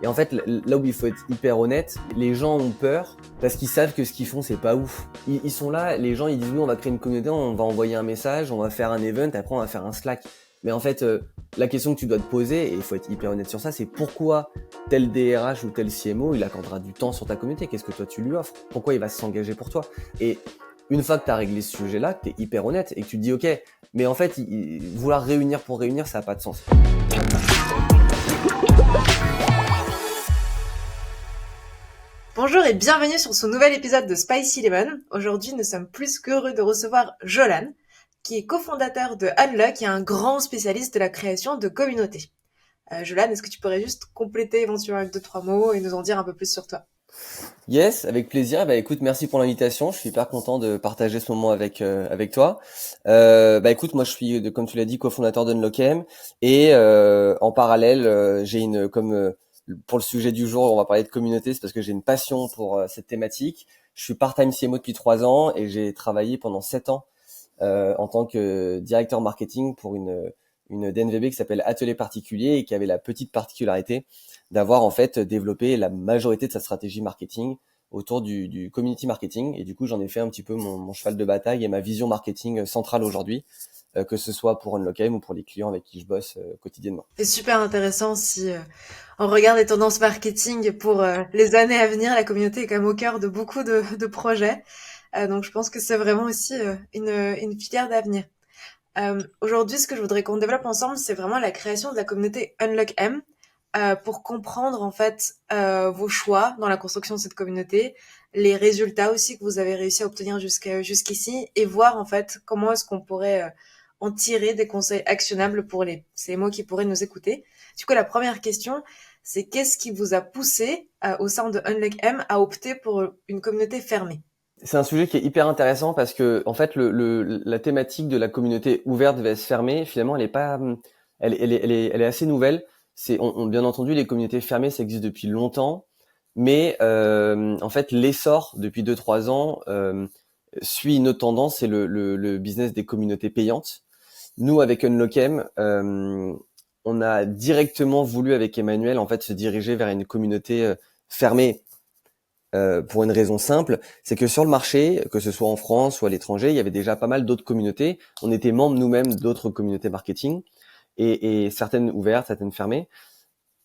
Et en fait, là où il faut être hyper honnête, les gens ont peur parce qu'ils savent que ce qu'ils font, c'est pas ouf. Ils sont là, les gens, ils disent, nous, on va créer une communauté, on va envoyer un message, on va faire un event, après, on va faire un Slack. Mais en fait, la question que tu dois te poser, et il faut être hyper honnête sur ça, c'est pourquoi tel DRH ou tel CMO, il accordera du temps sur ta communauté? Qu'est-ce que toi, tu lui offres? Pourquoi il va s'engager pour toi? Et une fois que tu as réglé ce sujet-là, que tu es hyper honnête et que tu te dis, OK, mais en fait, vouloir réunir pour réunir, ça n'a pas de sens. Bonjour et bienvenue sur ce nouvel épisode de Spicy Lemon. Aujourd'hui, nous sommes plus qu'heureux de recevoir Jolan, qui est cofondateur de Unlock et un grand spécialiste de la création de communautés. Jolan, est-ce que tu pourrais juste compléter éventuellement avec 2-3 mots et nous en dire un peu plus sur toi? Yes, avec plaisir. Écoute, merci pour l'invitation. Je suis hyper content de partager ce moment avec toi. Écoute, moi je suis, comme tu l'as dit, cofondateur d'Unlock'M et en parallèle, j'ai pour le sujet du jour, on va parler de communauté, c'est parce que j'ai une passion pour cette thématique. Je suis part-time CMO depuis 3 ans et j'ai travaillé pendant 7 ans en tant que directeur marketing pour une DNVB qui s'appelle Atelier Particulier et qui avait la petite particularité d'avoir en fait développé la majorité de sa stratégie marketing autour du community marketing. Et du coup, j'en ai fait un petit peu mon cheval de bataille et ma vision marketing centrale aujourd'hui, que ce soit pour Unlock'M ou pour les clients avec qui je bosse quotidiennement. C'est super intéressant si on regarde les tendances marketing pour les années à venir. La communauté est quand même au cœur de beaucoup de projets. Donc je pense que c'est vraiment aussi une filière d'avenir. Aujourd'hui, ce que je voudrais qu'on développe ensemble, c'est vraiment la création de la communauté Unlock'M pour comprendre en fait vos choix dans la construction de cette communauté, les résultats aussi que vous avez réussi à obtenir jusqu'ici et voir en fait comment est-ce qu'on pourrait en tirer des conseils actionnables pour les CMO qui pourraient nous écouter. Du coup, la première question, c'est qu'est-ce qui vous a poussé au sein de Unlock'M à opter pour une communauté fermée? C'est un sujet qui est hyper intéressant parce que en fait la thématique de la communauté ouverte vs fermée, finalement, elle est pas, elle est assez nouvelle. Bien entendu, les communautés fermées, ça existe depuis longtemps, mais en fait, l'essor depuis 2-3 ans suit une autre tendance, c'est le business des communautés payantes. Nous, avec Unlock'M, on a directement voulu avec Emmanuel en fait se diriger vers une communauté fermée. Pour une raison simple, c'est que sur le marché, que ce soit en France ou à l'étranger, il y avait déjà pas mal d'autres communautés. On était membres nous-mêmes d'autres communautés marketing et certaines ouvertes, certaines fermées.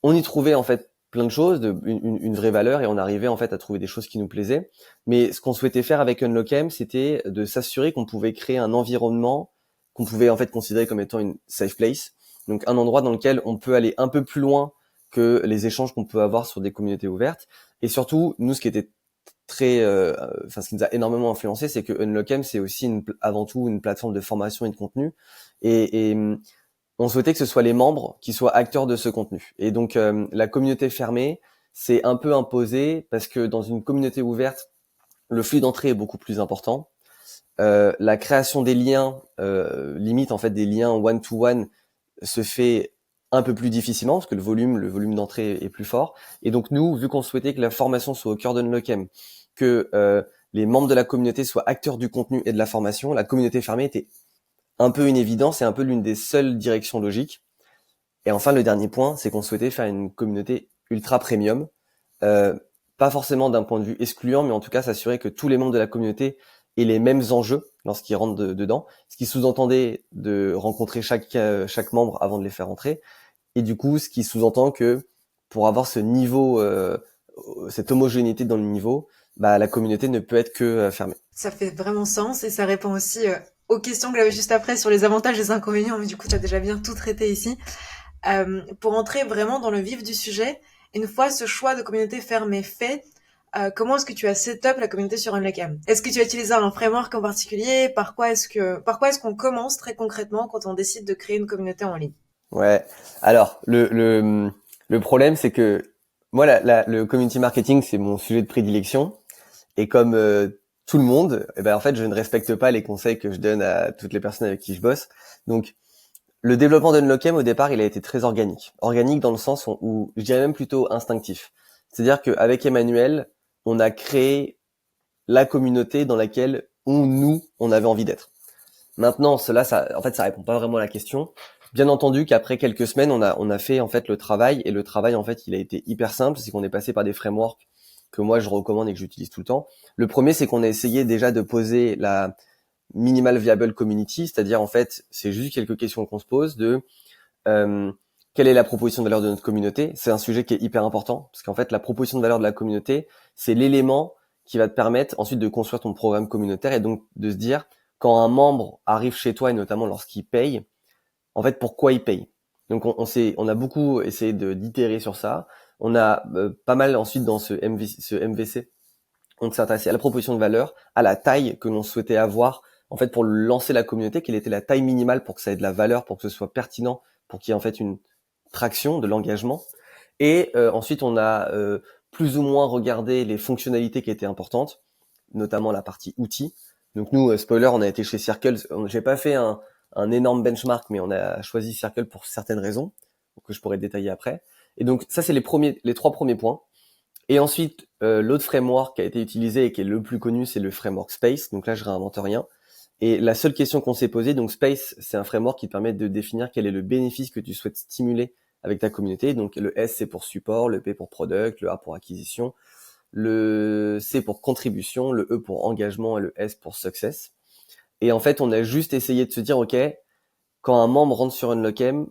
On y trouvait en fait plein de choses, une vraie valeur et on arrivait en fait à trouver des choses qui nous plaisaient. Mais ce qu'on souhaitait faire avec Unlock'M, c'était de s'assurer qu'on pouvait créer un environnement qu'on pouvait en fait considérer comme étant une safe place. Donc un endroit dans lequel on peut aller un peu plus loin que les échanges qu'on peut avoir sur des communautés ouvertes. Et surtout, nous, ce qui était ce qui nous a énormément influencé, c'est que Unlock'M, c'est aussi avant tout une plateforme de formation et de contenu. Et on souhaitait que ce soit les membres qui soient acteurs de ce contenu. Et donc, la communauté fermée, c'est un peu imposé parce que dans une communauté ouverte, le flux d'entrée est beaucoup plus important. La création des liens, limite en fait des liens one-to-one, se fait un peu plus difficilement parce que le volume d'entrée est plus fort. Et donc nous, vu qu'on souhaitait que la formation soit au cœur d'Unlock'M, que les membres de la communauté soient acteurs du contenu et de la formation, la communauté fermée était un peu une évidence et un peu l'une des seules directions logiques. Et enfin, le dernier point, c'est qu'on souhaitait faire une communauté ultra premium, pas forcément d'un point de vue excluant, mais en tout cas s'assurer que tous les membres de la communauté aient les mêmes enjeux lorsqu'ils rentrent dedans, ce qui sous-entendait de rencontrer chaque membre avant de les faire rentrer. Et du coup, ce qui sous-entend que pour avoir ce niveau, cette homogénéité dans le niveau, la communauté ne peut être que fermée. Ça fait vraiment sens et ça répond aussi aux questions que j'avais juste après sur les avantages et les inconvénients, mais du coup, tu as déjà bien tout traité ici. Pour entrer vraiment dans le vif du sujet, une fois ce choix de communauté fermée fait, comment est-ce que tu as set up la communauté sur Unlock'M? Est-ce que tu as utilisé un framework en particulier? Par quoi est-ce qu'on commence très concrètement quand on décide de créer une communauté en ligne? Ouais. Alors, le problème, c'est que moi, le community marketing, c'est mon sujet de prédilection. Et comme tout le monde, en fait, je ne respecte pas les conseils que je donne à toutes les personnes avec qui je bosse. Donc, le développement d'Unlock'M, au départ, il a été très organique. Organique dans le sens où je dirais même plutôt instinctif. C'est-à-dire qu'avec Emmanuel, on a créé la communauté dans laquelle on avait envie d'être. Maintenant, ça répond pas vraiment à la question. Bien entendu qu'après quelques semaines, on a fait en fait le travail, et le travail en fait il a été hyper simple, c'est qu'on est passé par des frameworks que moi je recommande et que j'utilise tout le temps. Le premier, c'est qu'on a essayé déjà de poser la minimal viable community, c'est-à-dire en fait c'est juste quelques questions qu'on se pose de euh, quelle est la proposition de valeur de notre communauté. C'est un sujet qui est hyper important parce qu'en fait la proposition de valeur de la communauté, c'est l'élément qui va te permettre ensuite de construire ton programme communautaire, et donc de se dire quand un membre arrive chez toi, et notamment lorsqu'il paye, en fait, pourquoi ils payent. Donc, on a beaucoup essayé d'itérer sur ça. On a pas mal ensuite dans ce MVC, on s'est intéressé à la proposition de valeur, à la taille que l'on souhaitait avoir, en fait, pour lancer la communauté, quelle était la taille minimale pour que ça ait de la valeur, pour que ce soit pertinent, pour qu'il y ait en fait une traction de l'engagement. Et ensuite, on a plus ou moins regardé les fonctionnalités qui étaient importantes, notamment la partie outils. Donc nous, spoiler, on a été chez Circle. J'ai pas fait un énorme benchmark, mais on a choisi Circle pour certaines raisons que je pourrais détailler après. Et donc ça, c'est les trois premiers points. Et ensuite, l'autre framework qui a été utilisé et qui est le plus connu, c'est le framework Space. Donc là, je réinvente rien. Et la seule question qu'on s'est posée, donc Space, c'est un framework qui te permet de définir quel est le bénéfice que tu souhaites stimuler avec ta communauté. Donc le S, c'est pour support, le P pour product, le A pour acquisition, le C pour contribution, le E pour engagement et le S pour success. Et en fait, on a juste essayé de se dire, OK, quand un membre rentre sur Unlockem,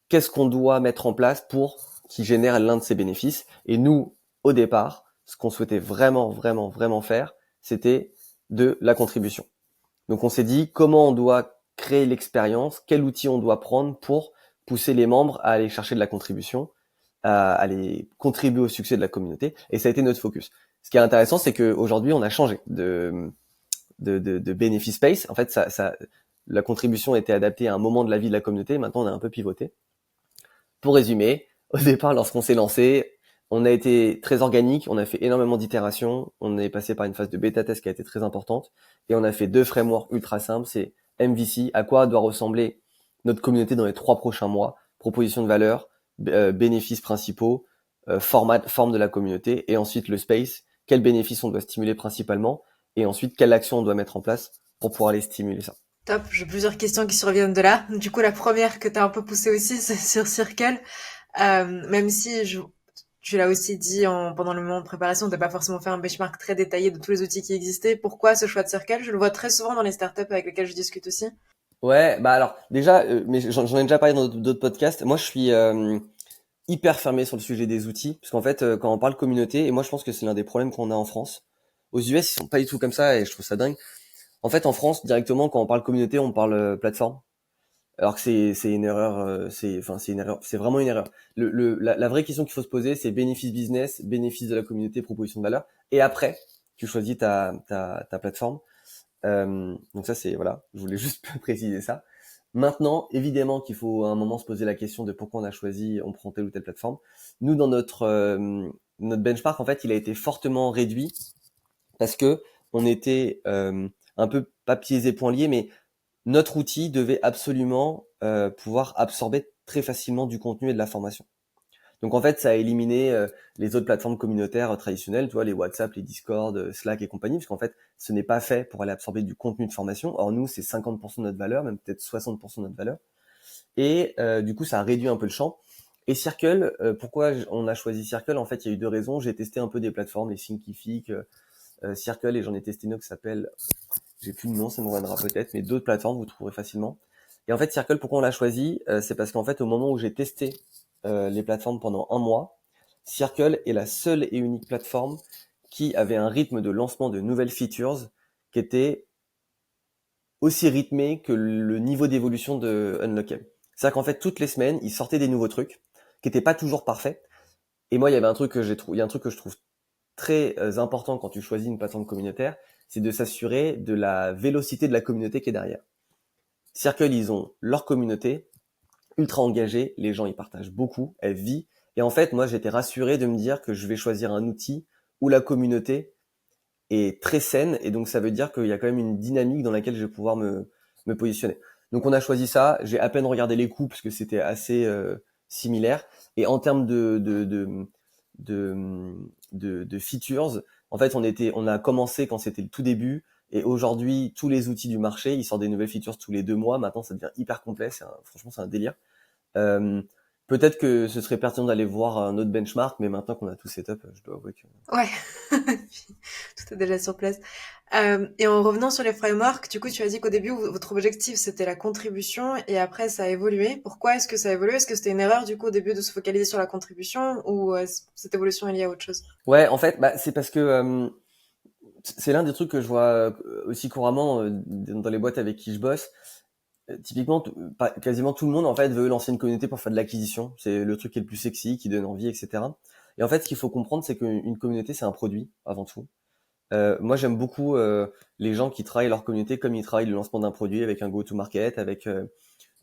qu'est-ce qu'on doit mettre en place pour qu'il génère l'un de ses bénéfices? Et nous, au départ, ce qu'on souhaitait vraiment, vraiment, vraiment faire, c'était de la contribution. Donc on s'est dit comment on doit créer l'expérience, quel outil on doit prendre pour pousser les membres à aller chercher de la contribution, à aller contribuer au succès de la communauté. Et ça a été notre focus. Ce qui est intéressant, c'est qu'aujourd'hui, on a changé de benefit space. En fait, la contribution était adaptée à un moment de la vie de la communauté. Maintenant, on a un peu pivoté. Pour résumer, au départ, lorsqu'on s'est lancé, on a été très organique, on a fait énormément d'itérations, on est passé par une phase de bêta test qui a été très importante, et on a fait 2 frameworks ultra simples, c'est MVC, à quoi doit ressembler notre communauté dans les 3 prochains mois, proposition de valeur, bénéfices principaux, forme de la communauté, et ensuite le space, quels bénéfices on doit stimuler principalement, et ensuite quelle action on doit mettre en place pour pouvoir les stimuler ça. Top, j'ai plusieurs questions qui surviennent de là. Du coup, la première que tu as un peu poussée aussi, c'est sur Circle. Même si tu l'as aussi dit pendant le moment de préparation, t'as pas forcément fait un benchmark très détaillé de tous les outils qui existaient. Pourquoi ce choix de Circle? Je le vois très souvent dans les startups avec lesquelles je discute aussi. Ouais, bah alors déjà, mais j'en ai déjà parlé dans d'autres podcasts. Moi, je suis hyper fermé sur le sujet des outils, parce qu'en fait, quand on parle communauté, et moi je pense que c'est l'un des problèmes qu'on a en France. Aux US, ils sont pas du tout comme ça, et je trouve ça dingue. En fait, en France, directement, quand on parle communauté, on parle plateforme, alors que c'est une erreur, c'est une erreur, c'est vraiment une erreur. La vraie question qu'il faut se poser, c'est bénéfice business, bénéfice de la communauté, proposition de valeur, et après, tu choisis ta plateforme. Donc ça, c'est voilà, je voulais juste préciser ça. Maintenant, évidemment qu'il faut à un moment se poser la question de pourquoi on prend telle ou telle plateforme. Nous, dans notre benchmark, en fait, il a été fortement réduit parce que on était un peu pas pieds et poings liés, mais notre outil devait absolument pouvoir absorber très facilement du contenu et de la formation. Donc en fait, ça a éliminé les autres plateformes communautaires traditionnelles, tu vois, les WhatsApp, les Discord, Slack et compagnie, parce qu'en fait, ce n'est pas fait pour aller absorber du contenu de formation. Or nous, c'est 50% de notre valeur, même peut-être 60% de notre valeur. Et du coup, ça a réduit un peu le champ. Et Circle, pourquoi on a choisi Circle? En fait, il y a eu 2 raisons. J'ai testé un peu des plateformes, les Thinkific, Circle, et j'en ai testé une autre qui s'appelle, j'ai plus le nom, ça me reviendra peut-être, mais d'autres plateformes, vous trouverez facilement. Et en fait, Circle, pourquoi on l'a choisi? C'est parce qu'en fait, au moment où j'ai testé les plateformes pendant 1 mois, Circle est la seule et unique plateforme qui avait un rythme de lancement de nouvelles features qui était aussi rythmé que le niveau d'évolution de Unlockable. C'est-à-dire qu'en fait, toutes les semaines, ils sortaient des nouveaux trucs qui n'étaient pas toujours parfaits. Et moi, il y avait un truc que il y a un truc que je trouve très important quand tu choisis une plateforme communautaire, c'est de s'assurer de la vélocité de la communauté qui est derrière. Circle, ils ont leur communauté ultra engagée, les gens ils partagent beaucoup, elle vit. Et en fait, moi, j'étais rassuré de me dire que je vais choisir un outil où la communauté est très saine, et donc ça veut dire qu'il y a quand même une dynamique dans laquelle je vais pouvoir me positionner. Donc on a choisi ça, j'ai à peine regardé les coûts parce que c'était assez similaire, et en termes de features, en fait on a commencé quand c'était le tout début, Et aujourd'hui, tous les outils du marché, ils sortent des nouvelles features tous les 2 mois. Maintenant, ça devient hyper complet. Franchement, c'est un délire. Euh, Peut-être que ce serait pertinent d'aller voir un autre benchmark, mais maintenant qu'on a tout setup, je dois avouer que... Ouais, tout est déjà sur place. Et en revenant sur les frameworks, du coup, tu as dit qu'au début, votre objectif, c'était la contribution et après, ça a évolué. Pourquoi est-ce que ça a évolué? Est-ce que c'était une erreur, du coup, au début, de se focaliser sur la contribution ou cette évolution est liée à autre chose? Ouais, en fait, c'est parce que c'est l'un des trucs que je vois aussi couramment dans les boîtes avec qui je bosse. Typiquement, quasiment tout le monde en fait veut lancer une communauté pour faire de l'acquisition. C'est le truc qui est le plus sexy, qui donne envie, etc. Et en fait, ce qu'il faut comprendre, c'est qu'une communauté, c'est un produit avant tout. Moi, j'aime beaucoup les gens qui travaillent leur communauté comme ils travaillent le lancement d'un produit avec un go-to-market, avec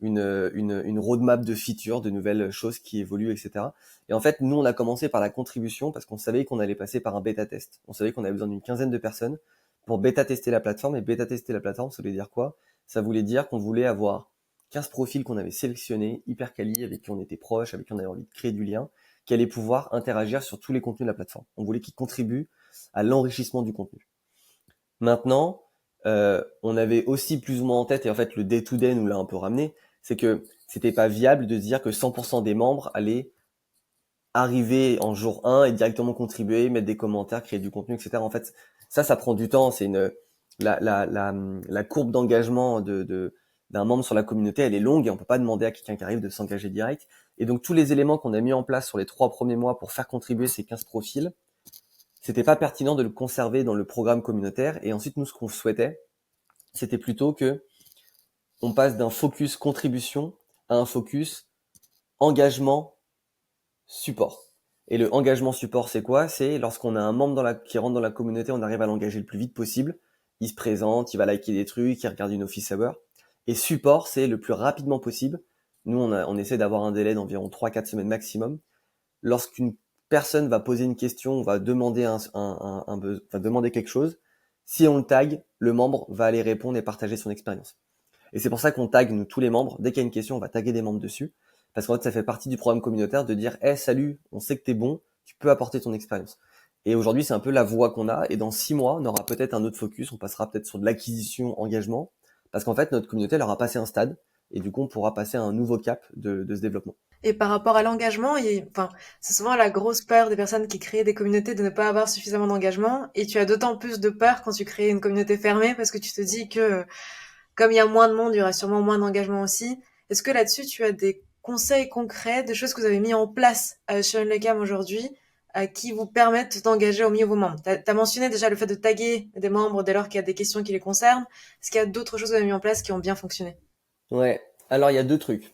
une roadmap de features, de nouvelles choses qui évoluent, etc. Et en fait, nous, on a commencé par la contribution parce qu'on savait qu'on allait passer par un bêta-test. On savait qu'on avait besoin d'une quinzaine de personnes pour bêta-tester la plateforme. Et bêta-tester la plateforme, ça voulait dire quoi? Ça voulait dire qu'on voulait avoir 15 profils qu'on avait sélectionnés, hyper quali, avec qui on était proche, avec qui on avait envie de créer du lien, qui allaient pouvoir interagir sur tous les contenus de la plateforme. On voulait qu'ils contribuent à l'enrichissement du contenu. Maintenant, on avait aussi plus ou moins en tête, et en fait le day-to-day nous l'a un peu ramené, c'est que c'était pas viable de se dire que 100% des membres allaient arriver en jour 1 et directement contribuer, mettre des commentaires, créer du contenu, etc. En fait, ça prend du temps. C'est la courbe d'engagement d'un membre sur la communauté, elle est longue et on peut pas demander à quelqu'un qui arrive de s'engager direct. Et donc tous les éléments qu'on a mis en place sur les 3 premiers mois pour faire contribuer ces 15 profils, c'était pas pertinent de le conserver dans le programme communautaire. Et ensuite, nous, ce qu'on souhaitait, c'était plutôt que on passe d'un focus contribution à un focus engagement support. Et le engagement support, c'est quoi? C'est lorsqu'on a un membre qui rentre dans la communauté, on arrive à l'engager le plus vite possible. Il se présente, il va liker des trucs, il regarde une office hour. Et support, c'est le plus rapidement possible. Nous, on essaie d'avoir un délai d'environ 3-4 semaines maximum. Lorsqu'une personne va poser une question, va demander va demander quelque chose, si on le tag, le membre va aller répondre et partager son expérience. Et c'est pour ça qu'on tag, nous, tous les membres. Dès qu'il y a une question, on va taguer des membres dessus. Parce qu'en fait, ça fait partie du programme communautaire de dire, hey, salut, on sait que t'es bon, tu peux apporter ton expérience. Et aujourd'hui, c'est un peu la voie qu'on a. Et dans 6 mois, on aura peut-être un autre focus. On passera peut-être sur de l'acquisition, engagement. Parce qu'en fait, notre communauté, elle aura passé un stade. Et du coup, on pourra passer à un nouveau cap de ce développement. Et par rapport à l'engagement, enfin, c'est souvent la grosse peur des personnes qui créent des communautés de ne pas avoir suffisamment d'engagement. Et tu as d'autant plus de peur quand tu crées une communauté fermée parce que tu te dis que comme il y a moins de monde, il y aura sûrement moins d'engagement aussi. Est-ce que là-dessus, tu as des conseils concrets, des choses que vous avez mis en place chez Unlecam aujourd'hui, qui vous permettent d'engager au mieux vos membres? T'as mentionné déjà le fait de taguer des membres dès lors qu'il y a des questions qui les concernent. Est-ce qu'il y a d'autres choses que vous avez mis en place qui ont bien fonctionné? Ouais. Alors, il y a 2 trucs.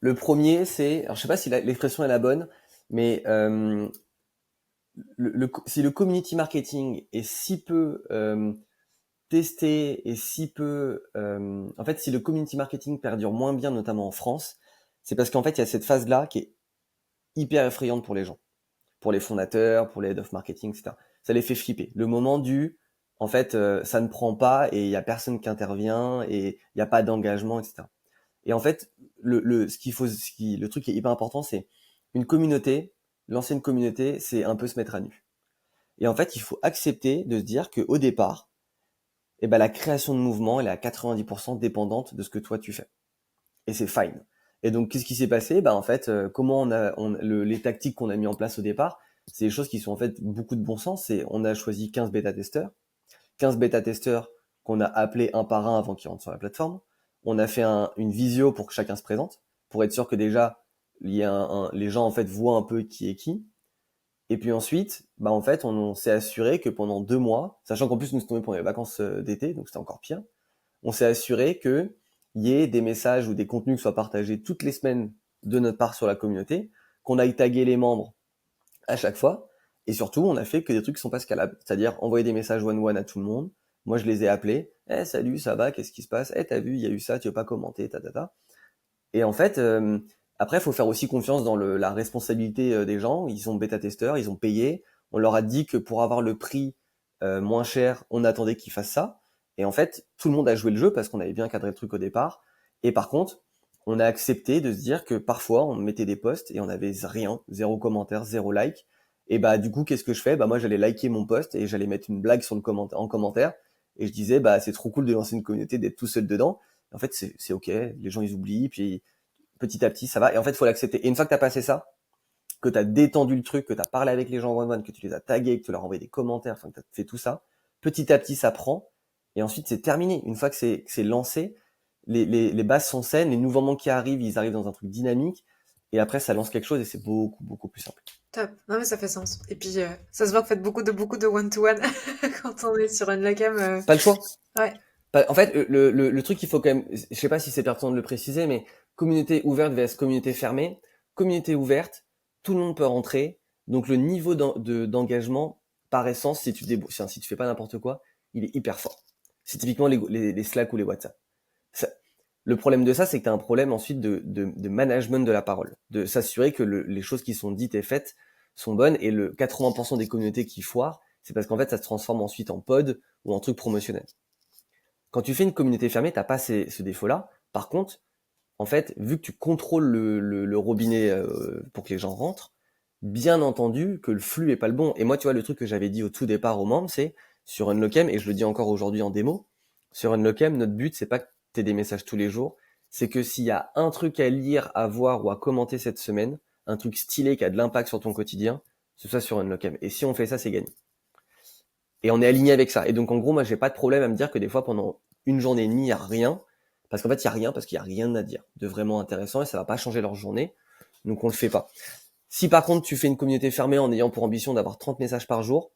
Le premier, c'est, alors je sais pas si l'expression est la bonne, mais si le community marketing est si peu testé et si peu, en fait, si le community marketing perdure moins bien, notamment en France, c'est parce qu'en fait, il y a cette phase-là qui est hyper effrayante pour les gens, pour les fondateurs, pour les head of marketing, etc. Ça les fait flipper. Le moment en fait, ça ne prend pas et il y a personne qui intervient et il n'y a pas d'engagement, etc. Et en fait, le truc qui est hyper important, c'est une communauté. Lancer une communauté, c'est un peu se mettre à nu. Et en fait, il faut accepter de se dire qu'au départ, eh ben, la création de mouvement, elle est à 90% dépendante de ce que toi tu fais. Et c'est fine. Et donc, qu'est-ce qui s'est passé? Bah, en fait, comment les tactiques qu'on a mis en place au départ, c'est des choses qui sont en fait beaucoup de bon sens. On a choisi 15 bêta-testeurs. 15 bêta-testeurs qu'on a appelés un par un avant qu'ils rentrent sur la plateforme. On a fait une visio pour que chacun se présente, pour être sûr que déjà, les gens en fait voient un peu qui est qui. Et puis ensuite, bah en fait, on s'est assuré que pendant 2 mois, sachant qu'en plus nous sommes tombés pendant les vacances d'été, donc c'était encore pire, on s'est assuré que il y ait des messages ou des contenus qui soient partagés toutes les semaines de notre part sur la communauté, qu'on aille taguer les membres à chaque fois, et surtout, on a fait que des trucs qui sont pas scalables, c'est-à-dire envoyer des messages one-one à tout le monde. Moi, je les ai appelés, salut, ça va, qu'est-ce qui se passe? T'as vu, il y a eu ça, tu veux pas commenter, ta. Et en fait, après, il faut faire aussi confiance dans la responsabilité des gens. Ils sont bêta-testeurs, ils ont payé. On leur a dit que pour avoir le prix moins cher, on attendait qu'ils fassent ça. Et en fait, tout le monde a joué le jeu parce qu'on avait bien cadré le truc au départ. Et par contre, on a accepté de se dire que parfois, on mettait des posts et on avait rien, 0 commentaire, 0 like. Et bah du coup, qu'est-ce que je fais? Bah moi, j'allais liker mon post et j'allais mettre une blague en commentaire. et je disais, bah, c'est trop cool de lancer une communauté, d'être tout seul dedans. Et en fait, c'est ok, les gens, ils oublient, puis petit à petit, ça va. Et en fait, il faut l'accepter. Et une fois que tu as passé ça, que tu as détendu le truc, que tu as parlé avec les gens one-one, que tu les as tagués, que tu leur as envoyé des commentaires, enfin, que tu as fait tout ça, petit à petit, ça prend. Et ensuite, c'est terminé. Une fois que c'est lancé, les bases sont saines, les nouveaux membres qui arrivent, ils arrivent dans un truc dynamique. Et après, ça lance quelque chose et c'est beaucoup, beaucoup plus simple. Top. Non, mais ça fait sens. Et puis, ça se voit que vous faites beaucoup de one-to-one quand on est sur Unlock'em. Pas le choix. Ouais. En fait, le truc qu'il faut quand même, je sais pas si c'est pertinent de le préciser, mais communauté ouverte vs communauté fermée. Communauté ouverte, tout le monde peut rentrer. Donc le niveau d'engagement, par essence, si tu fais pas n'importe quoi, il est hyper fort. C'est typiquement les Slack ou les WhatsApp. Ça, le problème de ça, c'est que tu as un problème ensuite de management de la parole, de s'assurer que les choses qui sont dites et faites sont bonnes. Et le 80% des communautés qui foirent, c'est parce qu'en fait, ça se transforme ensuite en pod ou en truc promotionnel. Quand tu fais une communauté fermée, t'as pas ce défaut-là. Par contre, en fait, vu que tu contrôles le robinet pour que les gens rentrent, bien entendu que le flux est pas le bon. Et moi, tu vois, le truc que j'avais dit au tout départ aux membres, c'est sur Unlock'em, et je le dis encore aujourd'hui en démo, sur Unlock'em, notre but, c'est pas que t'aies des messages tous les jours, c'est que s'il y a un truc à lire, à voir ou à commenter cette semaine, un truc stylé qui a de l'impact sur ton quotidien, ce soit sur Unlock'em. Et si on fait ça, c'est gagné. Et on est aligné avec ça. Et donc, en gros, moi, j'ai pas de problème à me dire que des fois, pendant une journée et demie, il y a rien. Parce qu'en fait, il y a rien, parce qu'il y a rien à dire de vraiment intéressant et ça va pas changer leur journée. Donc, on le fait pas. Si par contre, tu fais une communauté fermée en ayant pour ambition d'avoir 30 messages par jour,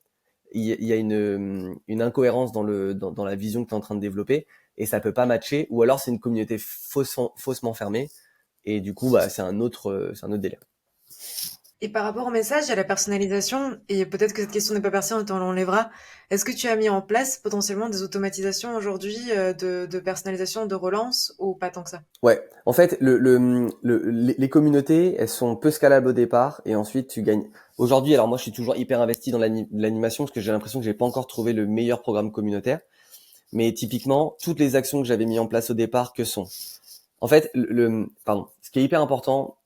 il y a une incohérence dans la vision que tu es en train de développer et ça peut pas matcher. Ou alors, c'est une communauté faussement fermée. Et du coup, bah, c'est un autre délire. Et par rapport au message, il y a la personnalisation, et peut-être que cette question n'est pas pertinente, on l'enlèvera. Est-ce que tu as mis en place potentiellement des automatisations aujourd'hui de personnalisation, de relance, ou pas tant que ça? Ouais, en fait, les communautés, elles sont peu scalables au départ et ensuite tu gagnes. Aujourd'hui, alors moi, je suis toujours hyper investi dans l'animation parce que j'ai l'impression que j'ai pas encore trouvé le meilleur programme communautaire. Mais typiquement, toutes les actions que j'avais mis en place au départ, que sont, en fait, pardon, ce qui est hyper important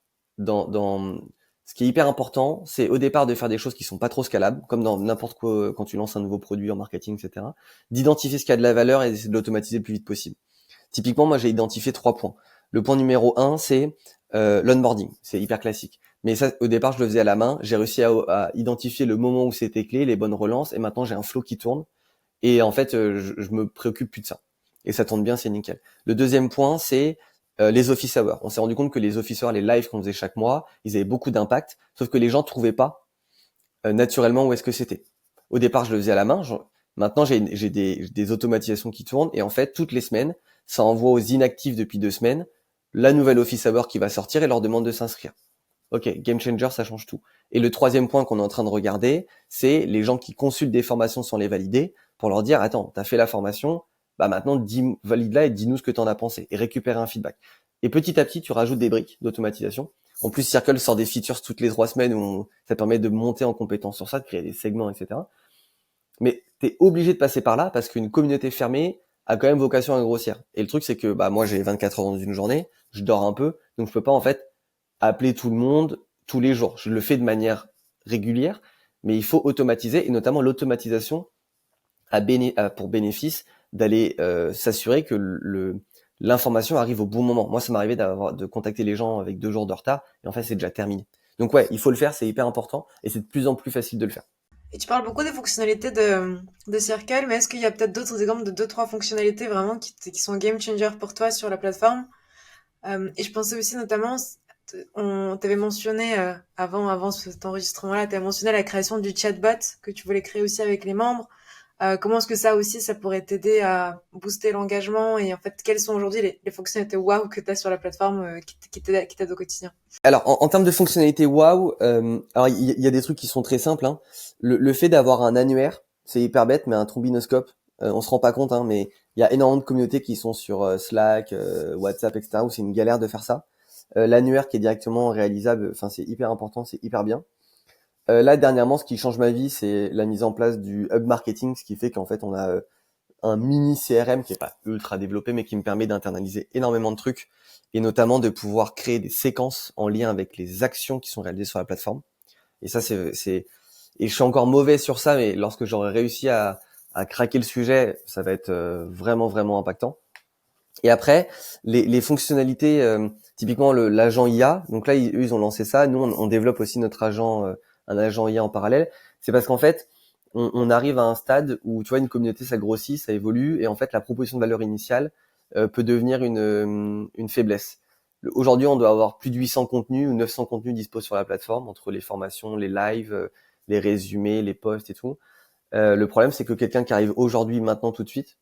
ce qui est hyper important, c'est au départ de faire des choses qui sont pas trop scalables, comme dans n'importe quoi quand tu lances un nouveau produit en marketing, etc. D'identifier ce qui a de la valeur et d'essayer de l'automatiser le plus vite possible. Typiquement, moi, j'ai identifié 3 points. Le point numéro 1, c'est l'onboarding. C'est hyper classique. Mais ça, au départ, je le faisais à la main. J'ai réussi à identifier le moment où c'était clé, les bonnes relances, et maintenant, j'ai un flow qui tourne. Et en fait, je me préoccupe plus de ça. Et ça tourne bien, c'est nickel. Le deuxième point, c'est les office hours. On s'est rendu compte que les office hours, les lives qu'on faisait chaque mois, ils avaient beaucoup d'impact, sauf que les gens trouvaient pas naturellement où est-ce que c'était. Au départ, je le faisais à la main. Maintenant, j'ai des automatisations qui tournent et en fait, toutes les semaines, ça envoie aux inactifs depuis 2 semaines la nouvelle office hour qui va sortir et leur demande de s'inscrire. Ok, game changer, ça change tout. Et le troisième point qu'on est en train de regarder, c'est les gens qui consultent des formations sans les valider pour leur dire, attends, t'as fait la formation, bah maintenant, valide-la et dis-nous ce que t'en as pensé et récupérer un feedback. Et petit à petit, tu rajoutes des briques d'automatisation. En plus, Circle sort des features toutes les 3 semaines où ça permet de monter en compétence sur ça, de créer des segments, etc. Mais t'es obligé de passer par là parce qu'une communauté fermée a quand même vocation à grossir. Et le truc, c'est que bah moi, j'ai 24 heures dans une journée, je dors un peu, donc je peux pas en fait appeler tout le monde tous les jours. Je le fais de manière régulière, mais il faut automatiser, et notamment l'automatisation a pour bénéfice d'aller s'assurer que l'information arrive au bon moment. Moi, ça m'arrivait de contacter les gens avec 2 jours de retard, et en fait, c'est déjà terminé. Donc ouais, il faut le faire, c'est hyper important, et c'est de plus en plus facile de le faire. Et tu parles beaucoup des fonctionnalités de Circle, mais est-ce qu'il y a peut-être d'autres exemples de deux, trois fonctionnalités vraiment qui sont game changer pour toi sur la plateforme? Et je pensais aussi notamment, on t'avait mentionné avant cet enregistrement-là, tu as mentionné la création du chatbot que tu voulais créer aussi avec les membres. Comment est-ce que ça aussi, ça pourrait t'aider à booster l'engagement et en fait, quelles sont aujourd'hui les fonctionnalités wow que tu as sur la plateforme qui t'aident au quotidien? Alors, en termes de fonctionnalité, waouh, alors il y a des trucs qui sont très simples. Hein. Le fait d'avoir un annuaire, c'est hyper bête, mais un trombinoscope, on se rend pas compte, hein, mais il y a énormément de communautés qui sont sur Slack, WhatsApp, etc., où c'est une galère de faire ça. L'annuaire qui est directement réalisable, enfin c'est hyper important, c'est hyper bien. Là, dernièrement, ce qui change ma vie, c'est la mise en place du hub marketing, ce qui fait qu'en fait, on a un mini CRM qui est pas ultra développé, mais qui me permet d'internaliser énormément de trucs et notamment de pouvoir créer des séquences en lien avec les actions qui sont réalisées sur la plateforme. Et ça, et je suis encore mauvais sur ça, mais lorsque j'aurai réussi à à craquer le sujet, ça va être vraiment vraiment impactant. Et après, les fonctionnalités, typiquement l'agent IA. Donc là, eux, ils ont lancé ça. Nous, on développe aussi notre agent, un agent IA en parallèle. C'est parce qu'en fait, on arrive à un stade où, tu vois, une communauté, ça grossit, ça évolue, et en fait, la proposition de valeur initiale peut devenir une faiblesse. Aujourd'hui, on doit avoir plus de 800 contenus ou 900 contenus dispo sur la plateforme, entre les formations, les lives, les résumés, les posts et tout. Le problème, c'est que quelqu'un qui arrive aujourd'hui, maintenant, tout de suite,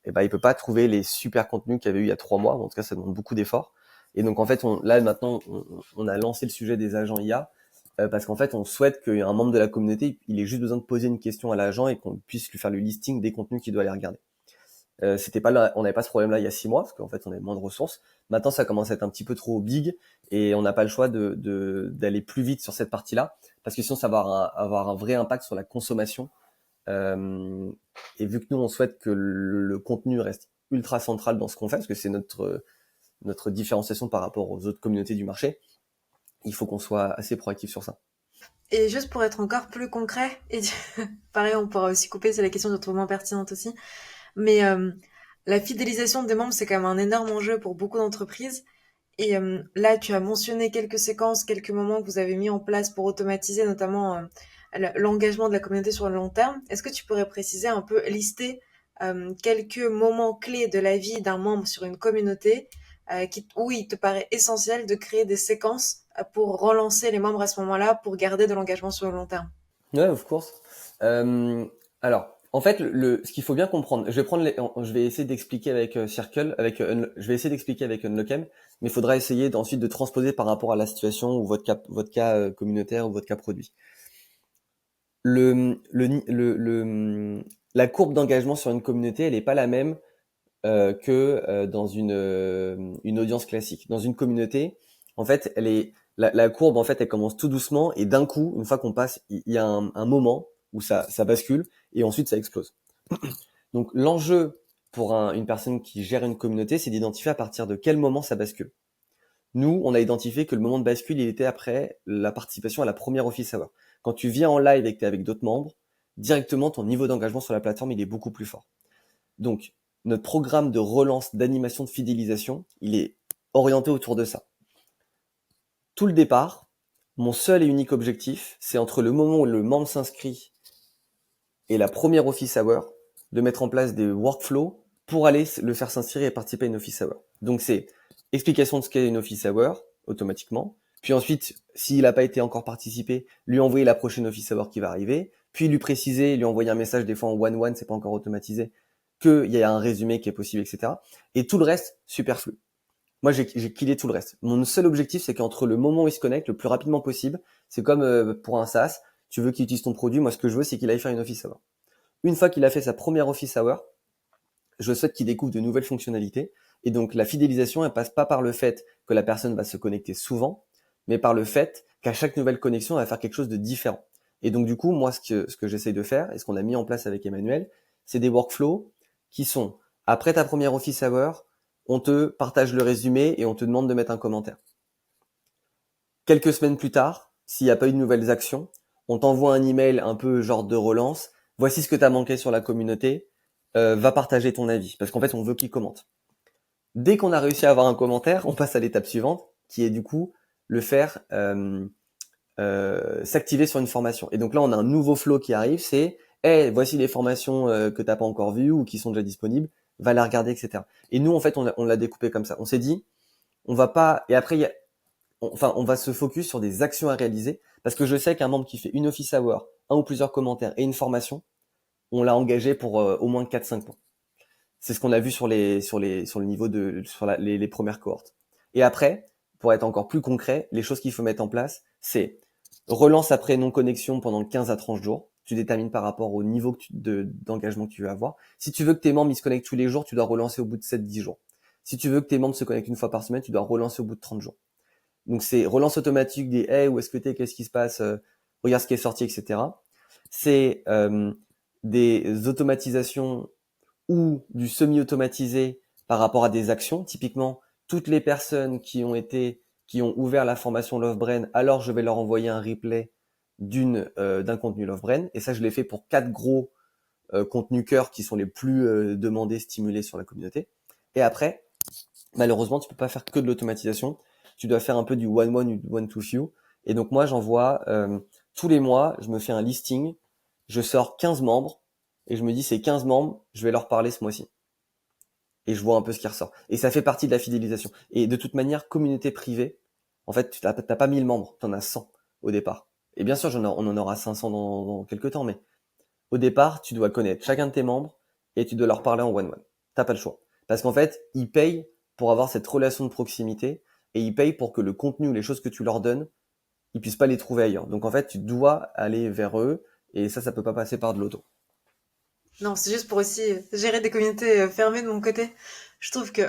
eh ben, il peut pas trouver les super contenus qu'il y avait eu il y a 3 mois. En tout cas, ça demande beaucoup d'efforts. Et donc, en fait, là, maintenant, on a lancé le sujet des agents IA parce qu'en fait, on souhaite qu'un membre de la communauté, il ait juste besoin de poser une question à l'agent et qu'on puisse lui faire le listing des contenus qu'il doit aller regarder. C'était pas là, on n'avait pas ce problème-là il y a 6 mois parce qu'en fait, on avait moins de ressources. Maintenant, ça commence à être un petit peu trop big et on n'a pas le choix d'aller plus vite sur cette partie-là parce que sinon, ça va avoir un vrai impact sur la consommation. Et vu que nous, on souhaite que le contenu reste ultra central dans ce qu'on fait, parce que c'est notre différenciation par rapport aux autres communautés du marché, il faut qu'on soit assez proactif sur ça. Et juste pour être encore plus concret, et pareil, on pourra aussi couper, c'est la question de vraiment pertinente aussi, mais la fidélisation des membres, c'est quand même un énorme enjeu pour beaucoup d'entreprises. Et là, tu as mentionné quelques séquences, quelques moments que vous avez mis en place pour automatiser notamment l'engagement de la communauté sur le long terme. Est-ce que tu pourrais préciser un peu, lister quelques moments clés de la vie d'un membre sur une communauté où il te paraît essentiel de créer des séquences pour relancer les membres à ce moment-là, pour garder de l'engagement sur le long terme? Ouais, of course. Alors, en fait, ce qu'il faut bien comprendre, je vais essayer d'expliquer avec Circle, je vais essayer d'expliquer avec Unlockem, mais il faudra essayer ensuite de transposer par rapport à la situation ou votre cas communautaire ou votre cas produit. La courbe d'engagement sur une communauté, elle n'est pas la même que dans une audience classique. Dans une communauté, en fait, la courbe, en fait, elle commence tout doucement et d'un coup, une fois qu'on passe, il y a un moment où ça bascule et ensuite ça explose. Donc l'enjeu pour une personne qui gère une communauté, c'est d'identifier à partir de quel moment ça bascule. Nous, on a identifié que le moment de bascule, il était après la participation à la première office hour. Quand tu viens en live et que tu es avec d'autres membres, directement, ton niveau d'engagement sur la plateforme, il est beaucoup plus fort. Donc, notre programme de relance, d'animation, de fidélisation, il est orienté autour de ça. Tout le départ, mon seul et unique objectif, c'est entre le moment où le membre s'inscrit et la première office hour, de mettre en place des workflows pour aller le faire s'inscrire et participer à une office hour. Donc c'est explication de ce qu'est une office hour, automatiquement. Puis ensuite, s'il n'a pas été encore participé, lui envoyer la prochaine office hour qui va arriver. Puis lui préciser, lui envoyer un message, des fois en one-one, c'est pas encore automatisé, qu'il y a un résumé qui est possible, etc. Et tout le reste, superflu. Moi, j'ai killé tout le reste. Mon seul objectif, c'est qu'entre le moment où il se connecte, le plus rapidement possible, c'est comme pour un SaaS, tu veux qu'il utilise ton produit, moi ce que je veux, c'est qu'il aille faire une office hour. Une fois qu'il a fait sa première office hour, je souhaite qu'il découvre de nouvelles fonctionnalités. Et donc la fidélisation, elle passe pas par le fait que la personne va se connecter souvent, mais par le fait qu'à chaque nouvelle connexion, elle va faire quelque chose de différent. Et donc du coup, moi, ce que j'essaye de faire, et ce qu'on a mis en place avec Emmanuel, c'est des workflows qui sont, après ta première office hour, on te partage le résumé et on te demande de mettre un commentaire. Quelques semaines plus tard, s'il n'y a pas eu de nouvelles actions, on t'envoie un email un peu genre de relance. Voici ce que tu as manqué sur la communauté. Va partager ton avis. Parce qu'en fait, on veut qu'il commente. Dès qu'on a réussi à avoir un commentaire, on passe à l'étape suivante, qui est du coup le faire s'activer sur une formation. Et donc là, on a un nouveau flow qui arrive, c'est hey, voici les formations que t'as pas encore vues ou qui sont déjà disponibles, va la regarder, etc. Et nous, en fait, on l'a découpé comme ça. On s'est dit, on va pas. Et après, on va se focus sur des actions à réaliser, parce que je sais qu'un membre qui fait une office hour, un ou plusieurs commentaires et une formation, on l'a engagé pour au moins 4-5 points. C'est ce qu'on a vu sur le niveau les premières cohortes. Et après, pour être encore plus concret, les choses qu'il faut mettre en place, c'est relance après non-connexion pendant 15 à 30 jours. Tu détermines par rapport au niveau d'engagement que tu veux avoir. Si tu veux que tes membres ils se connectent tous les jours, tu dois relancer au bout de 7-10 jours. Si tu veux que tes membres se connectent une fois par semaine, tu dois relancer au bout de 30 jours. Donc c'est relance automatique des hey, où est-ce que t'es, qu'est-ce qui se passe, regarde ce qui est sorti, etc. C'est des automatisations ou du semi-automatisé par rapport à des actions. Typiquement, toutes les personnes qui ont ouvert la formation Lovebrain, alors je vais leur envoyer un replay d'un contenu Lovebrain. Et ça, je l'ai fait pour 4 gros contenu cœur qui sont les plus demandés, stimulés sur la communauté. Et après, malheureusement, tu peux pas faire que de l'automatisation. Tu dois faire un peu du one-one ou du one-to-few. Et donc moi, j'envoie tous les mois, je me fais un listing, je sors 15 membres et je me dis ces 15 membres, je vais leur parler ce mois-ci. Et je vois un peu ce qui ressort. Et ça fait partie de la fidélisation. Et de toute manière, communauté privée, en fait, t'as pas 1000 membres, t'en as 100 au départ. Et bien sûr, on en aura 500 dans quelques temps, mais au départ, tu dois connaître chacun de tes membres et tu dois leur parler en one-one. T'as pas le choix. Parce qu'en fait, ils payent pour avoir cette relation de proximité et ils payent pour que le contenu ou les choses que tu leur donnes, ils puissent pas les trouver ailleurs. Donc en fait, tu dois aller vers eux et ça peut pas passer par de l'auto. Non, c'est juste pour aussi gérer des communautés fermées de mon côté. Je trouve que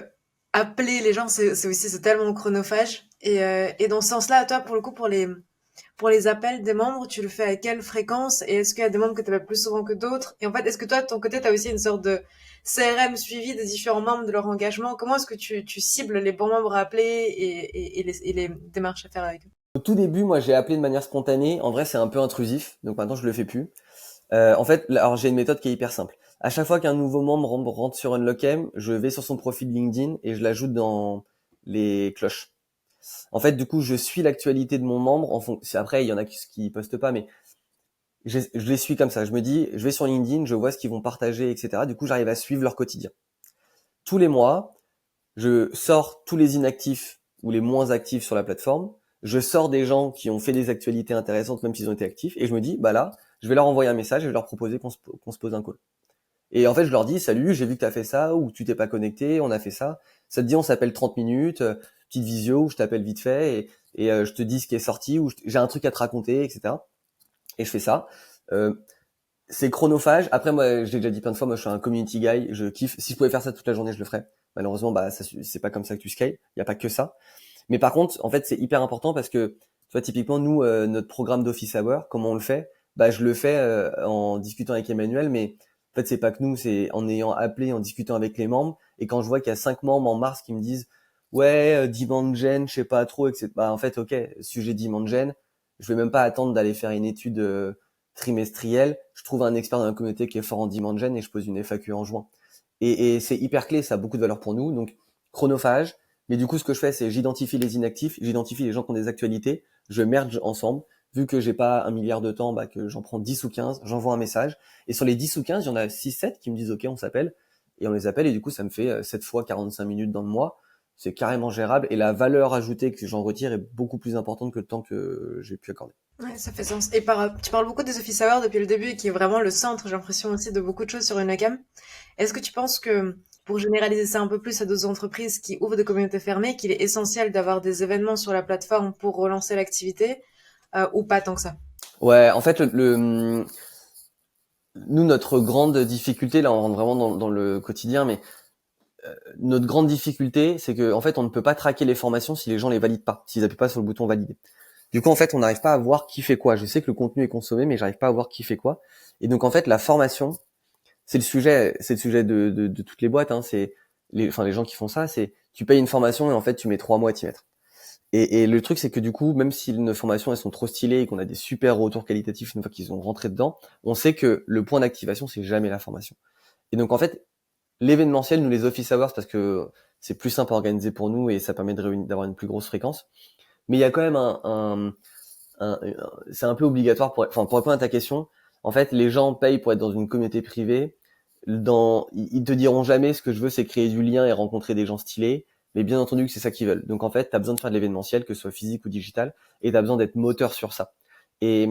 appeler les gens, c'est tellement chronophage. Et dans ce sens-là, toi, pour le coup, pour les appels des membres, tu le fais à quelle fréquence? Et est-ce qu'il y a des membres que tu appelles plus souvent que d'autres? Et en fait, est-ce que toi, de ton côté, tu as aussi une sorte de CRM suivi des différents membres de leur engagement? Comment est-ce que tu cibles les bons membres à appeler et les démarches à faire avec eux? Au tout début, moi, j'ai appelé de manière spontanée. En vrai, c'est un peu intrusif, donc maintenant, je le fais plus. En fait, alors j'ai une méthode qui est hyper simple. À chaque fois qu'un nouveau membre rentre sur Unlock'em, je vais sur son profil LinkedIn et je l'ajoute dans les cloches. En fait, du coup, je suis l'actualité de mon membre. Après, il y en a qui postent pas, mais je les suis comme ça. Je me dis, je vais sur LinkedIn, je vois ce qu'ils vont partager, etc. Du coup, j'arrive à suivre leur quotidien. Tous les mois, je sors tous les inactifs ou les moins actifs sur la plateforme. Je sors des gens qui ont fait des actualités intéressantes, même s'ils ont été actifs, et je me dis, bah là, je vais leur envoyer un message et je vais leur proposer qu'on se pose un call. Et en fait, je leur dis, salut, j'ai vu que tu as fait ça, ou tu t'es pas connecté, on a fait ça. Ça te dit, on s'appelle 30 minutes, petite visio, où je t'appelle vite fait, et je te dis ce qui est sorti, ou j'ai un truc à te raconter, etc. Et je fais ça. Euh, c'est chronophage. Après, moi, j'ai déjà dit plein de fois, moi, je suis un community guy, je kiffe. Si je pouvais faire ça toute la journée, je le ferais. Malheureusement, bah, c'est pas comme ça que tu scales. Il y a pas que ça. Mais par contre, en fait, c'est hyper important parce que, tu vois, typiquement, nous, notre programme d'Office Hour, comment on le fait? Bah, je le fais en discutant avec Emmanuel, mais en fait, c'est pas que nous, c'est en ayant appelé, en discutant avec les membres. Et quand je vois qu'il y a 5 membres en mars qui me disent, ouais, demand gen, je sais pas trop, etc. Bah, en fait, ok, sujet demand gen, je vais même pas attendre d'aller faire une étude trimestrielle. Je trouve un expert dans la communauté qui est fort en demand gen et je pose une FAQ en juin. Et c'est hyper clé, ça a beaucoup de valeur pour nous. Donc, chronophage. Mais du coup, ce que je fais, c'est j'identifie les inactifs, j'identifie les gens qui ont des actualités, je merge ensemble. Vu que j'ai pas 1 milliard de temps, bah, que j'en prends 10 ou 15, j'envoie un message. Et sur les 10 ou 15, il y en a 6-7 qui me disent, OK, on s'appelle. Et on les appelle. Et du coup, ça me fait 7 fois 45 minutes dans le mois. C'est carrément gérable. Et la valeur ajoutée que j'en retire est beaucoup plus importante que le temps que j'ai pu accorder. Ouais, ça fait sens. Tu parles beaucoup des Office Hours depuis le début, qui est vraiment le centre, j'ai l'impression aussi, de beaucoup de choses sur une Unacam. Est-ce que tu penses que pour généraliser ça un peu plus à d'autres entreprises qui ouvrent des communautés fermées, qu'il est essentiel d'avoir des événements sur la plateforme pour relancer l'activité, ou pas tant que ça? Ouais, en fait, nous, notre grande difficulté, là, on rentre vraiment dans le quotidien, mais notre grande difficulté, c'est que en fait, on ne peut pas traquer les formations si les gens les valident pas, s'ils appuient pas sur le bouton valider. Du coup, en fait, on n'arrive pas à voir qui fait quoi. Je sais que le contenu est consommé, mais j'arrive pas à voir qui fait quoi. Et donc, en fait, la formation, c'est le sujet de toutes les boîtes. Hein. C'est les gens qui font ça, c'est tu payes une formation et en fait, tu mets 3 mois à t'y mettre. Et le truc, c'est que du coup, même si nos formations elles sont trop stylées et qu'on a des super retours qualitatifs une fois qu'ils ont rentré dedans, on sait que le point d'activation, c'est jamais la formation. Et donc, en fait, l'événementiel, nous les office hours, parce que c'est plus simple à organiser pour nous et ça permet d'avoir une plus grosse fréquence. Mais il y a quand même c'est un peu obligatoire pour répondre à ta question. En fait, les gens payent pour être dans une communauté privée. Ils te diront jamais ce que je veux, c'est créer du lien et rencontrer des gens stylés. Mais bien entendu que c'est ça qu'ils veulent. Donc en fait, t'as besoin de faire de l'événementiel, que ce soit physique ou digital, et t'as besoin d'être moteur sur ça. Et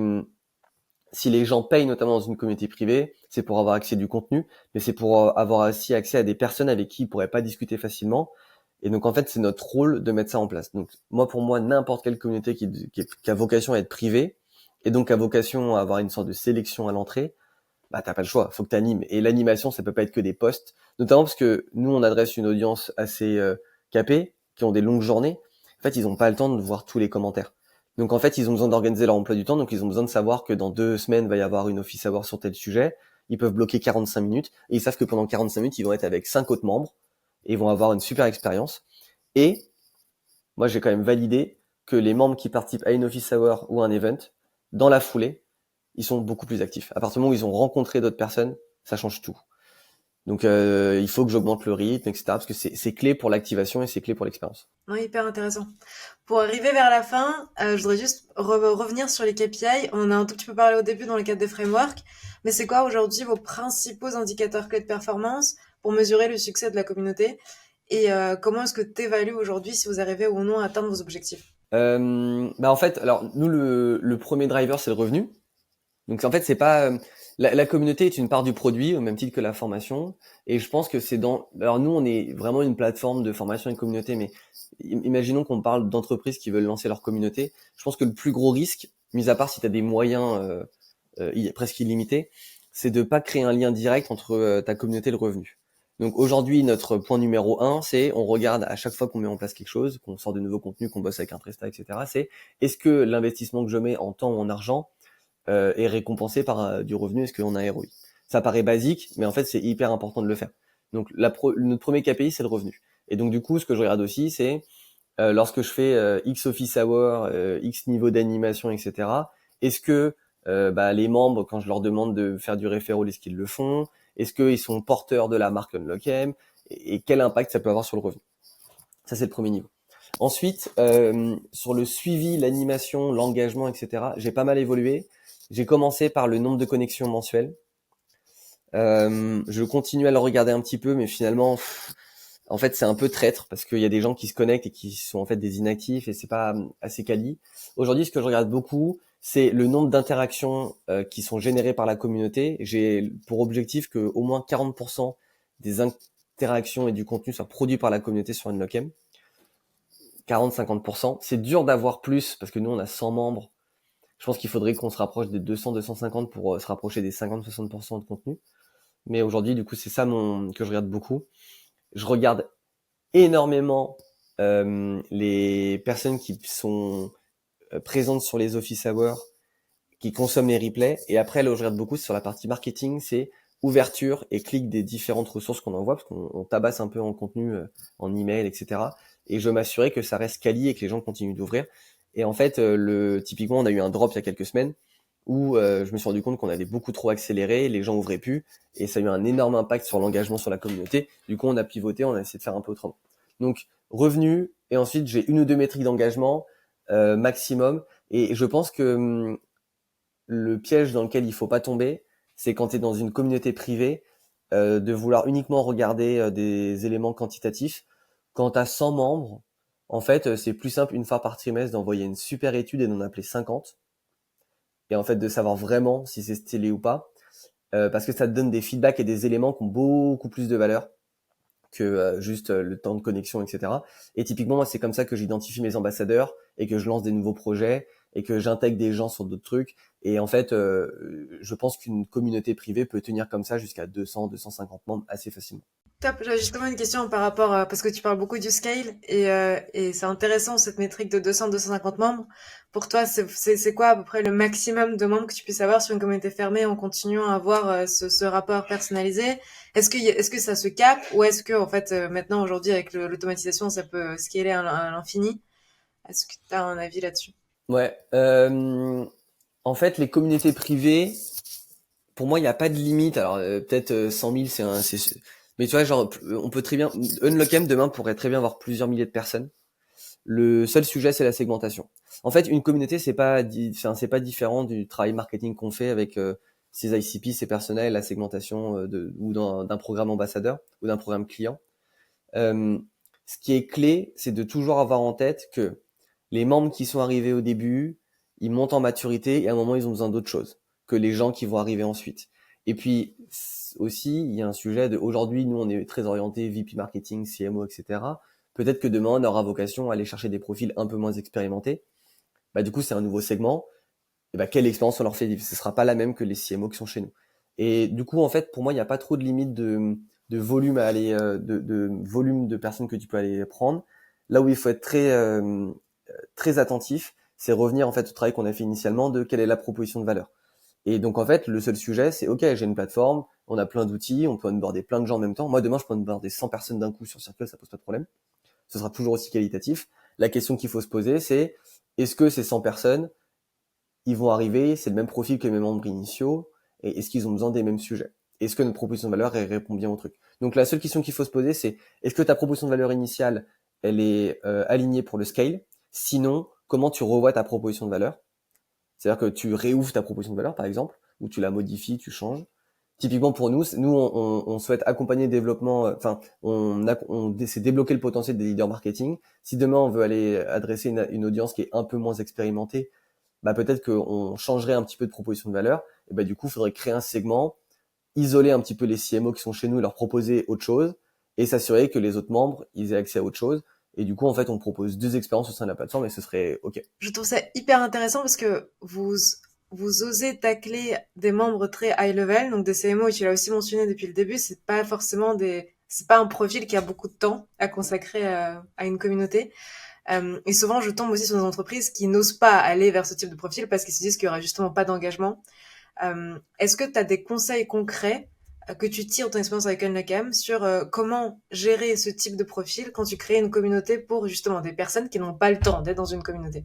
si les gens payent notamment dans une communauté privée, c'est pour avoir accès à du contenu, mais c'est pour avoir aussi accès à des personnes avec qui ils pourraient pas discuter facilement. Et donc en fait, c'est notre rôle de mettre ça en place. Donc moi, pour moi, n'importe quelle communauté qui a vocation à être privée, et donc a vocation à avoir une sorte de sélection à l'entrée, bah t'as pas le choix, faut que t'animes. Et l'animation, ça peut pas être que des posts, notamment parce que nous, on adresse une audience assez capée, qui ont des longues journées. En fait, ils ont pas le temps de voir tous les commentaires. Donc en fait, ils ont besoin d'organiser leur emploi du temps, donc ils ont besoin de savoir que dans 2 semaines, va y avoir une office hour sur tel sujet. Ils peuvent bloquer 45 minutes, et ils savent que pendant 45 minutes, ils vont être avec 5 autres membres, et ils vont avoir une super expérience. Et moi, j'ai quand même validé que les membres qui participent à une office hour ou un event, dans la foulée, ils sont beaucoup plus actifs. À partir du moment où ils ont rencontré d'autres personnes, Ça change tout. Donc, il faut que j'augmente le rythme, etc. Parce que c'est clé pour l'activation et c'est clé pour l'expérience. Ouais, hyper intéressant. Pour arriver vers la fin, je voudrais juste revenir sur les KPI. On en a un tout petit peu parlé au début dans le cadre des frameworks, mais c'est quoi aujourd'hui vos principaux indicateurs clés de performance pour mesurer le succès de la communauté? Et comment est-ce que tu évalues aujourd'hui si vous arrivez ou non à atteindre vos objectifs? En fait, alors nous le premier driver c'est le revenu. Donc en fait c'est pas la communauté est une part du produit au même titre que la formation. Et je pense que c'est dans. Alors nous on est vraiment une plateforme de formation et de communauté, mais imaginons qu'on parle d'entreprises qui veulent lancer leur communauté. Je pense que le plus gros risque, mis à part si tu as des moyens presque illimités, c'est de pas créer un lien direct entre ta communauté et le revenu. Donc aujourd'hui, notre point numéro 1, c'est on regarde à chaque fois qu'on met en place quelque chose, qu'on sort de nouveaux contenus, qu'on bosse avec un prestat, etc. C'est est-ce que l'investissement que je mets en temps ou en argent est récompensé par du revenu, est-ce qu'on a un ROI? Ça paraît basique, mais en fait c'est hyper important de le faire. Donc notre premier KPI, c'est le revenu. Et donc du coup, ce que je regarde aussi, c'est lorsque je fais X office hour, X niveau d'animation, etc. Est-ce que les membres, quand je leur demande de faire du referral, est-ce qu'ils le font? Est-ce qu'ils sont porteurs de la marque Unlock'em? Et quel impact ça peut avoir sur le revenu? Ça, c'est le premier niveau. Ensuite, sur le suivi, l'animation, l'engagement, etc., j'ai pas mal évolué. J'ai commencé par le nombre de connexions mensuelles. Je continue à le regarder un petit peu, mais finalement, en fait, c'est un peu traître parce qu'il y a des gens qui se connectent et qui sont en fait des inactifs et c'est pas assez quali. Aujourd'hui, ce que je regarde beaucoup, c'est le nombre d'interactions qui sont générées par la communauté. J'ai pour objectif que au moins 40% des interactions et du contenu soient produits par la communauté sur Unlock'em. 40-50%. C'est dur d'avoir plus parce que nous, on a 100 membres. Je pense qu'il faudrait qu'on se rapproche des 200-250 pour se rapprocher des 50-60% de contenu. Mais aujourd'hui, du coup, c'est ça que je regarde beaucoup. Je regarde énormément les personnes qui sont présentes sur les office hours, qui consomment les replays. Et après, là où je regarde beaucoup, c'est sur la partie marketing, c'est ouverture et clic des différentes ressources qu'on envoie, parce qu'on tabasse un peu en contenu, en email, etc. Et je veux m'assurer que ça reste quali et que les gens continuent d'ouvrir. Et en fait, typiquement, on a eu un drop il y a quelques semaines où je me suis rendu compte qu'on avait beaucoup trop accéléré, les gens ouvraient plus, et ça a eu un énorme impact sur l'engagement sur la communauté. Du coup, on a pivoté, on a essayé de faire un peu autrement. Donc, revenu, et ensuite, j'ai une ou deux métriques d'engagement maximum. Et je pense que le piège dans lequel il faut pas tomber, c'est quand tu es dans une communauté privée, de vouloir uniquement regarder des éléments quantitatifs. Quand tu as 100 membres, en fait, c'est plus simple une fois par trimestre d'envoyer une super étude et d'en appeler 50. Et en fait, de savoir vraiment si c'est stylé ou pas. Parce que ça te donne des feedbacks et des éléments qui ont beaucoup plus de valeur que juste le temps de connexion, etc. Et typiquement, moi, c'est comme ça que j'identifie mes ambassadeurs et que je lance des nouveaux projets et que j'intègre des gens sur d'autres trucs. Et en fait, je pense qu'une communauté privée peut tenir comme ça jusqu'à 200, 250 membres assez facilement. Top, j'avais justement une question par rapport parce que tu parles beaucoup du scale et c'est intéressant cette métrique de 200-250 membres. Pour toi, c'est quoi à peu près le maximum de membres que tu puisses avoir sur une communauté fermée en continuant à avoir ce rapport personnalisé? Est-ce que ça se capte ou est-ce que en fait maintenant aujourd'hui avec l'automatisation ça peut scaler à l'infini? Est-ce que tu as un avis là-dessus? Ouais. En fait, les communautés privées, pour moi, il n'y a pas de limite. Alors, peut-être 100 000, mais tu vois, genre, on peut très bien... Unlock'em, demain, pourrait très bien avoir plusieurs milliers de personnes. Le seul sujet, c'est la segmentation. En fait, une communauté, c'est pas différent du travail marketing qu'on fait avec ses ICP, ses personnels, la segmentation ou d'un programme ambassadeur ou d'un programme client. Ce qui est clé, c'est de toujours avoir en tête que les membres qui sont arrivés au début, ils montent en maturité et à un moment, ils ont besoin d'autre chose que les gens qui vont arriver ensuite. Et puis aussi, il y a un sujet de aujourd'hui, nous, on est très orienté VP marketing, CMO, etc. Peut-être que demain, on aura vocation à aller chercher des profils un peu moins expérimentés. Du coup, c'est un nouveau segment. Et quelle expérience on leur fait vivre? Ce sera pas la même que les CMO qui sont chez nous. Et du coup, en fait, pour moi, il n'y a pas trop de limite de volume à aller, de volume de personnes que tu peux aller prendre. Là où il faut être très attentif, c'est revenir en fait au travail qu'on a fait initialement de quelle est la proposition de valeur. Et donc en fait, le seul sujet, c'est ok, j'ai une plateforme, on a plein d'outils, on peut onboarder plein de gens en même temps. Moi, demain, je peux onboarder 100 personnes d'un coup sur Circle, ça pose pas de problème. Ce sera toujours aussi qualitatif. La question qu'il faut se poser, c'est est-ce que ces 100 personnes, ils vont arriver, c'est le même profil que mes membres initiaux, et est-ce qu'ils ont besoin des mêmes sujets? est-ce que notre proposition de valeur elle répond bien au truc. Donc la seule question qu'il faut se poser, c'est est-ce que ta proposition de valeur initiale, elle est alignée pour le scale? Sinon, comment tu revois ta proposition de valeur? C'est-à-dire que tu réouvres ta proposition de valeur, par exemple, ou tu la modifies, tu changes. Typiquement pour nous, on souhaite accompagner le développement, c'est débloquer le potentiel des leaders marketing. Si demain on veut aller adresser une audience qui est un peu moins expérimentée, bah peut-être qu'on changerait un petit peu de proposition de valeur. Et bah du coup, il faudrait créer un segment, isoler un petit peu les CMO qui sont chez nous, et leur proposer autre chose, et s'assurer que les autres membres ils aient accès à autre chose. Et du coup, en fait, on propose 2 expériences au sein de la plateforme et ce serait OK. Je trouve ça hyper intéressant parce que vous osez tacler des membres très high level, donc des CMO, et tu l'as aussi mentionné depuis le début, c'est pas un profil qui a beaucoup de temps à consacrer à une communauté. Et souvent, je tombe aussi sur des entreprises qui n'osent pas aller vers ce type de profil parce qu'ils se disent qu'il y aura justement pas d'engagement. Est-ce que tu as des conseils concrets que tu tires de ton expérience avec Unlocam sur comment gérer ce type de profil quand tu crées une communauté pour justement des personnes qui n'ont pas le temps d'être dans une communauté?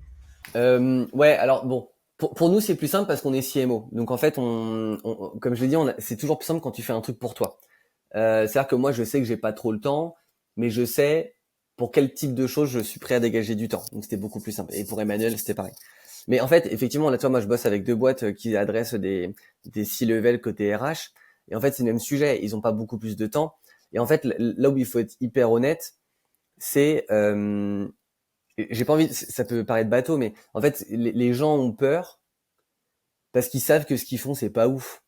Ouais, alors bon, pour nous c'est plus simple parce qu'on est CMO. Donc en fait, comme je l'ai dit, c'est toujours plus simple quand tu fais un truc pour toi. C'est-à-dire que moi, je sais que j'ai pas trop le temps, mais je sais pour quel type de choses je suis prêt à dégager du temps. Donc c'était beaucoup plus simple. Et pour Emmanuel, c'était pareil. Mais en fait, effectivement, là, tu vois, moi, je bosse avec 2 boîtes qui adressent des C-level côté RH. Et en fait, c'est le même sujet. Ils ont pas beaucoup plus de temps. Et en fait, là où il faut être hyper honnête, c'est, j'ai pas envie, ça peut paraître bateau, mais en fait, les gens ont peur parce qu'ils savent que ce qu'ils font, c'est pas ouf.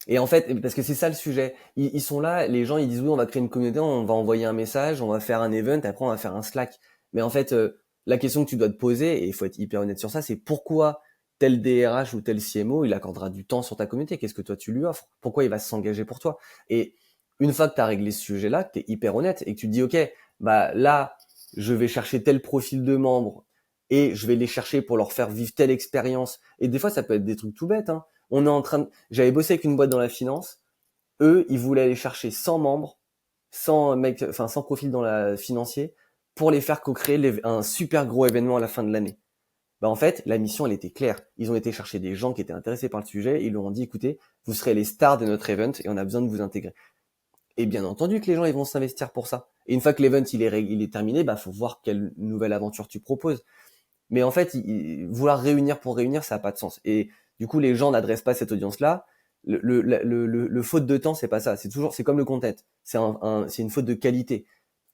Et en fait, parce que c'est ça le sujet. Ils sont là, les gens, ils disent oui, on va créer une communauté, on va envoyer un message, on va faire un event, après on va faire un Slack. Mais en fait, la question que tu dois te poser, et il faut être hyper honnête sur ça, c'est pourquoi tel DRH ou tel CMO, il accordera du temps sur ta communauté? Qu'est-ce que toi tu lui offres? Pourquoi il va s'engager pour toi? Et une fois que tu as réglé ce sujet-là, que tu es hyper honnête et que tu te dis, OK, bah là, je vais chercher tel profil de membre et je vais les chercher pour leur faire vivre telle expérience. Et des fois, ça peut être des trucs tout bêtes, hein. J'avais bossé avec une boîte dans la finance. Eux, ils voulaient aller chercher 100 membres, 100 profils dans la financier pour les faire co-créer un super gros événement à la fin de l'année. Bah, en fait, la mission, elle était claire. Ils ont été chercher des gens qui étaient intéressés par le sujet. Ils leur ont dit, écoutez, vous serez les stars de notre event et on a besoin de vous intégrer. Et bien entendu que les gens, ils vont s'investir pour ça. Et une fois que l'event, il est terminé, bah, faut voir quelle nouvelle aventure tu proposes. Mais en fait, vouloir réunir pour réunir, ça n'a pas de sens. Et du coup, les gens n'adressent pas cette audience-là. Le faute de temps, c'est pas ça. C'est comme le content. C'est une faute de qualité.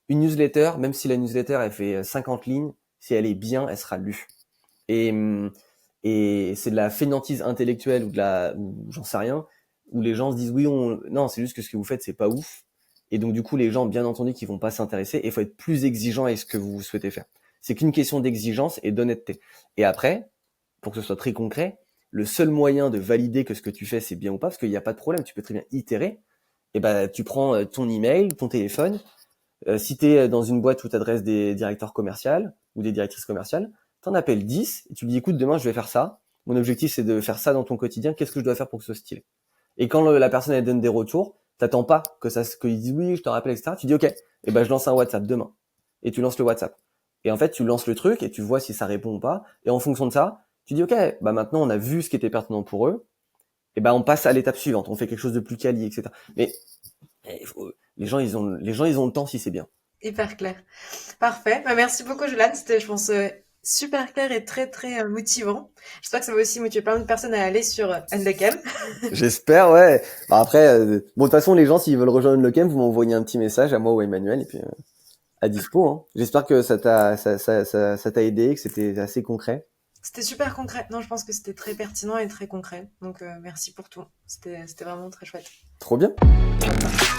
Une newsletter, même si la newsletter, elle fait 50 lignes, si elle est bien, elle sera lue. Et, et c'est de la fainéantise intellectuelle ou j'en sais rien, où les gens se disent oui, non, c'est juste que ce que vous faites, c'est pas ouf. Et donc, du coup, les gens, bien entendu, qui vont pas s'intéresser, et il faut être plus exigeant avec ce que vous souhaitez faire. C'est qu'une question d'exigence et d'honnêteté. Et après, pour que ce soit très concret, le seul moyen de valider que ce que tu fais c'est bien ou pas, parce qu'il n'y a pas de problème, tu peux très bien itérer, et ben tu prends ton email, ton téléphone, si tu es dans une boîte où tu adresses des directeurs commerciaux ou des directrices commerciales, t'en appelles 10 et tu lui dis écoute, demain je vais faire ça, mon objectif c'est de faire ça dans ton quotidien, qu'est-ce que je dois faire pour que ce soit stylé? Et quand la personne elle donne des retours, t'attends pas qu'ils disent oui, je te rappelle, etc. Tu dis ok, et ben je lance un WhatsApp demain. Et tu lances le WhatsApp. Et en fait, tu lances le truc et tu vois si ça répond ou pas. Et en fonction de ça, tu dis ok, bah maintenant on a vu ce qui était pertinent pour eux. Et ben on passe à l'étape suivante, on fait quelque chose de plus quali, etc. Mais les gens ils ont le temps si c'est bien. Hyper clair. Parfait. Bah, merci beaucoup, Jolan. C'était, je pense, super clair et très, très motivant. J'espère que ça va aussi motiver plein de personnes à aller sur Unlocam. J'espère, ouais. Bah après, bon de toute façon les gens s'ils veulent rejoindre le camp, vous m'envoyez un petit message à moi ou à Emmanuel et puis à dispo. Hein. J'espère que ça t'a aidé, que c'était assez concret. C'était super concret. Non, je pense que c'était très pertinent et très concret. Donc, merci pour tout. C'était vraiment très chouette. Trop bien. Sympa.